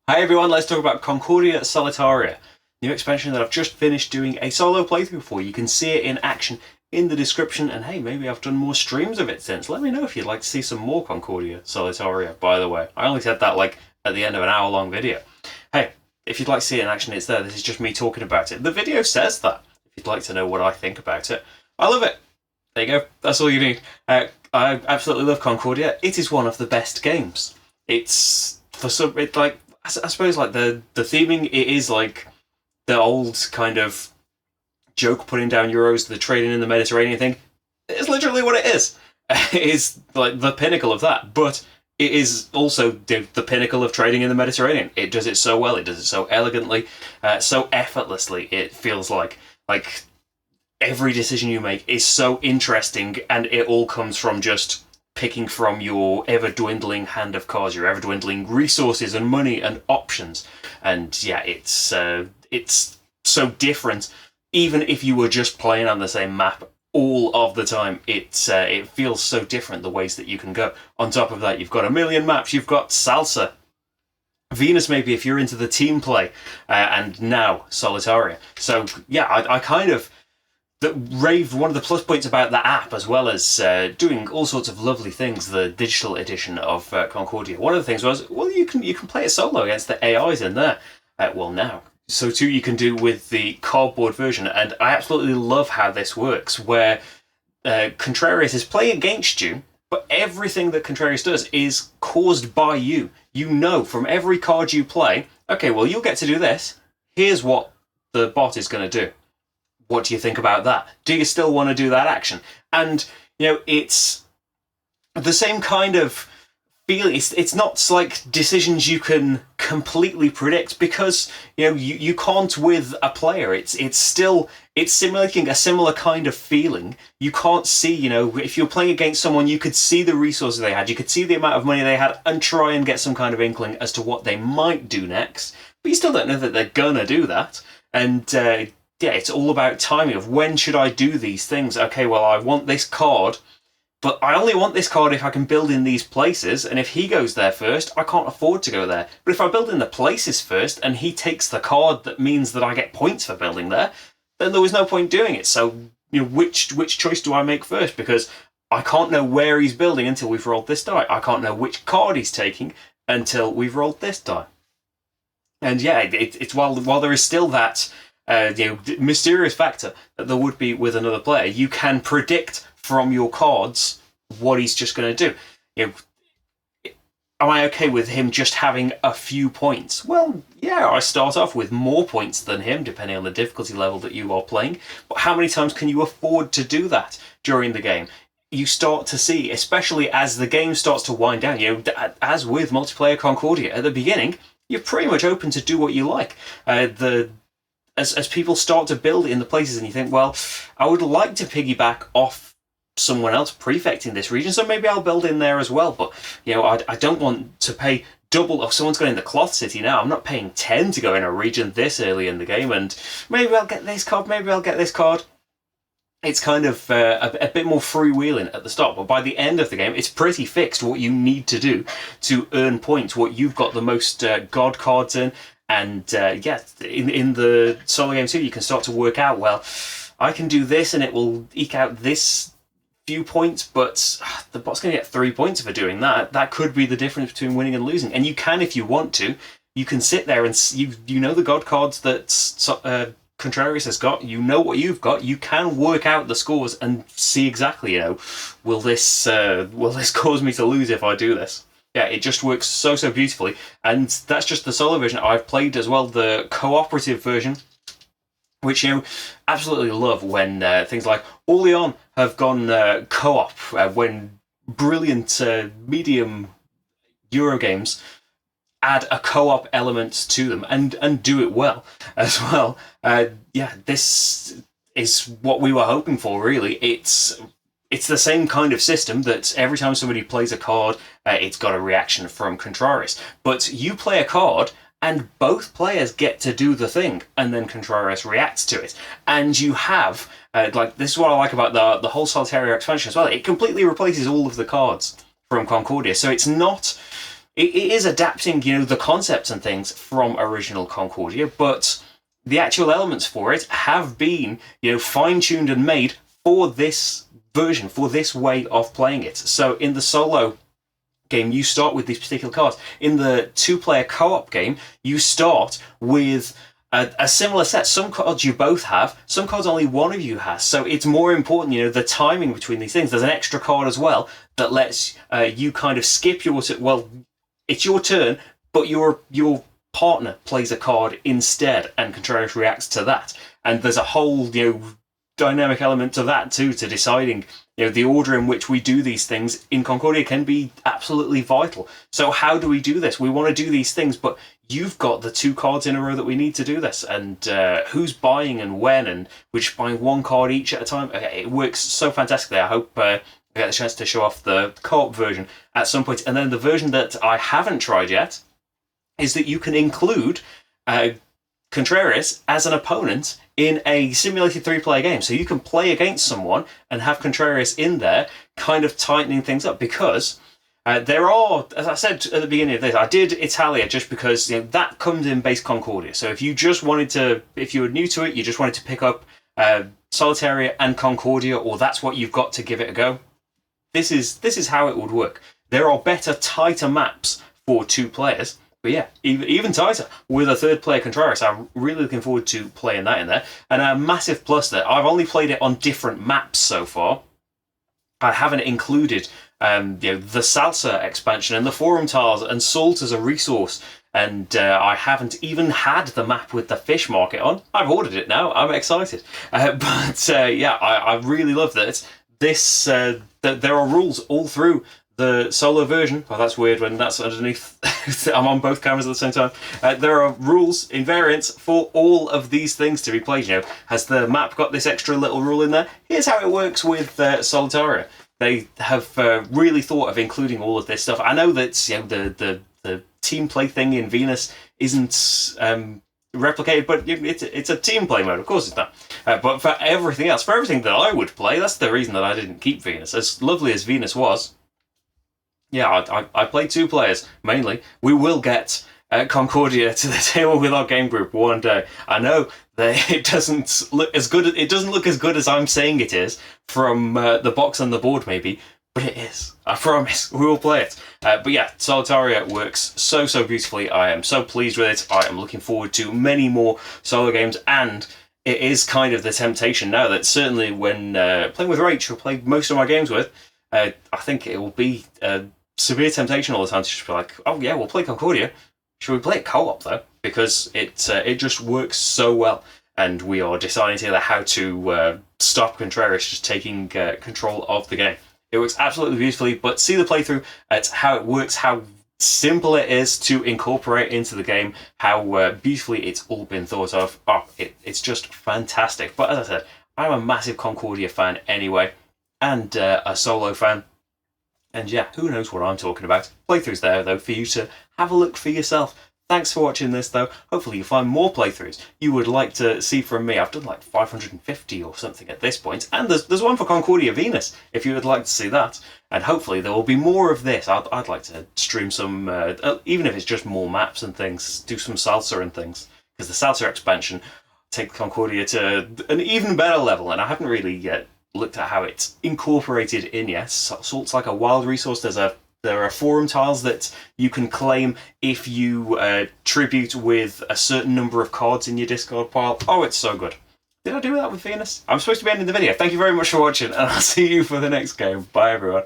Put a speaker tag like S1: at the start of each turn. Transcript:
S1: Hi everyone, let's talk about Concordia Solitaria, new expansion that I've just finished doing a solo playthrough for. You can see it in action in the description, and hey, maybe I've done more streams of it since. Let me know if you'd like to see some more Concordia Solitaria, by the way. I only said that like at the end of an hour-long video. Hey, if you'd like to see it in action, it's there. This is just me talking about it. The video says that, if you'd like to know what I think about it. I love it. There you go, that's all you need. I absolutely love Concordia. It is one of the best games. It's, for some, it like, I suppose like the theming, it is like the old kind of joke putting down euros, the trading in the Mediterranean thing. It's literally what it is. It is like the pinnacle of that, but it is also the pinnacle of trading in the Mediterranean. It does it so well, it does it so elegantly, so effortlessly. It feels like every decision you make is so interesting, and it all comes from just picking from your ever-dwindling hand of cards, your ever-dwindling resources and money and options. And yeah, it's so different. Even if you were just playing on the same map all of the time, it feels so different, the ways that you can go. On top of that, you've got a million maps, you've got Salsa, Venus maybe if you're into the team play, and now Solitaria. So yeah, I kind of that raved one of the plus points about the app, as well as doing all sorts of lovely things. The digital edition of Concordia. One of the things was, well, you can play it solo against the AIs in there. Well, now so too you can do with the cardboard version, and I absolutely love how this works, where Contrarius is playing against you, but everything that Contrarius does is caused by you. You know from every card you play, okay, well, you'll get to do this. Here's what the bot is going to do. What do you think about that? Do you still want to do that action? And, you know, it's the same kind of feeling. It's not like decisions you can completely predict, because, you know, you can't with a player. It's simulating a similar kind of feeling. You can't see, you know, if you're playing against someone, you could see the resources they had, you could see the amount of money they had, and try and get some kind of inkling as to what they might do next. But you still don't know that they're gonna do that. And yeah, it's all about timing of when should I do these things. Okay, well, I want this card, but I only want this card if I can build in these places, and if he goes there first, I can't afford to go there. But if I build in the places first, and he takes the card that means that I get points for building there, then there was no point doing it. So, you know, which choice do I make first? Because I can't know where he's building until we've rolled this die. I can't know which card he's taking until we've rolled this die. And yeah, it's while there is still that mysterious factor that there would be with another player, you can predict from your cards what he's just going to do. You know, am I okay with him just having a few points? Well, yeah, I start off with more points than him, depending on the difficulty level that you are playing. But how many times can you afford to do that during the game? You start to see, especially as the game starts to wind down, you know, as with multiplayer Concordia, at the beginning, you're pretty much open to do what you like. As people start to build in the places, and you think, well, I would like to piggyback off someone else prefecting this region, so maybe I'll build in there as well. But, you know, I don't want to pay double. If someone's going in the Cloth City now, I'm not paying 10 to go in a region this early in the game, and maybe I'll get this card, maybe I'll get this card. It's kind of a bit more freewheeling at the start, but by the end of the game, it's pretty fixed what you need to do to earn points, what you've got the most god cards in. And yeah, in the solo game too, you can start to work out, well, I can do this and it will eke out this few points, but the bot's going to get 3 points for doing that. That could be the difference between winning and losing. And you can, if you want to, you can sit there and you know the god cards that Contrarius has got, you know what you've got, you can work out the scores and see exactly, you know, will this cause me to lose if I do this? Yeah, it just works so beautifully, and that's just the solo version. I've played as well the cooperative version, which, you know, absolutely love when things like Orleans have gone co-op, when brilliant medium Euro games add a co-op element to them and do it well as well. Yeah, this is what we were hoping for, really. It's the same kind of system that every time somebody plays a card, it's got a reaction from Contrarius. But you play a card, and both players get to do the thing, and then Contrarius reacts to it. And you have, this is what I like about the whole Solitaria expansion as well, it completely replaces all of the cards from Concordia. So it's not it is adapting, the concepts and things from original Concordia, but the actual elements for it have been, fine-tuned and made for this version, for this way of playing it. So in the solo game, you start with these particular cards. In the two-player co-op game, you start with a similar set. Some cards you both have, some cards only one of you has. So it's more important, the timing between these things. There's an extra card as well that lets you kind of skip your turn. Well, it's your turn, but your partner plays a card instead, and Contreras reacts to that. And there's a whole, dynamic element to that too, to deciding, the order in which we do these things in Concordia can be absolutely vital. So how do we do this? We want to do these things, but you've got the 2 cards in a row that we need to do this, and who's buying and when, and we're just buying 1 card each at a time. It works so fantastically. I hope I get the chance to show off the co-op version at some point. And then the version that I haven't tried yet is that you can include Contreras as an opponent in a simulated 3-player game. So you can play against someone and have Contreras in there, kind of tightening things up, because there are, as I said at the beginning of this, I did Italia just because that comes in base Concordia. So if you just wanted to, if you were new to it, you just wanted to pick up Solitaria and Concordia, or that's what you've got to give it a go, this is how it would work. There are better, tighter maps for 2 players. But yeah, even tighter with a 3rd player Contreras. I'm really looking forward to playing that in there. And a massive plus that I've only played it on different maps so far. I haven't included the Salsa expansion and the Forum Tiles and Salt as a resource. And I haven't even had the map with the fish market on. I've ordered it now. I'm excited. I really love that that there are rules all through the solo version. Oh, that's weird when that's underneath. I'm on both cameras at the same time. There are rules, invariants for all of these things to be played. Has the map got this extra little rule in there? Here's how it works with Solitaria. They have really thought of including all of this stuff. I know that the team play thing in Venus isn't replicated, but it's a team play mode. Of course it's not. But for everything else, for everything that I would play, that's the reason that I didn't keep Venus. As lovely as Venus was, yeah, I played 2 players mainly. We will get Concordia to the table with our game group one day. I know that it doesn't look as good. It doesn't look as good as I'm saying it is from the box and the board, maybe, but it is. I promise. We will play it. But yeah, Solitaria works so beautifully. I am so pleased with it. I am looking forward to many more solo games, and it is kind of the temptation now that certainly when playing with Rach, who I played most of my games with, I think it will be severe temptation all the time to just be like, oh yeah, we'll play Concordia. Should we play it co-op though? Because it just works so well, and we are deciding together how to stop Contreras just taking control of the game. It works absolutely beautifully, but see the playthrough at how it works, how simple it is to incorporate into the game, how beautifully it's all been thought of. Oh, it's just fantastic. But as I said, I'm a massive Concordia fan anyway, and a solo fan. And yeah, who knows what I'm talking about. Playthroughs there, though, for you to have a look for yourself. Thanks for watching this, though. Hopefully you'll find more playthroughs you would like to see from me. I've done like 550 or something at this point. And there's one for Concordia Venus, if you would like to see that. And hopefully there will be more of this. I'd like to stream some, even if it's just more maps and things, do some salsa and things. Because the salsa expansion take Concordia to an even better level. And I haven't really yet looked at how it's incorporated in yet. Salt's like a wild resource. There are forum tiles that you can claim if you tribute with a certain number of cards in your discard pile. Oh, it's so good. Did I do that with Venus? I'm supposed to be ending the video. Thank you very much for watching, and I'll see you for the next game. Bye, everyone.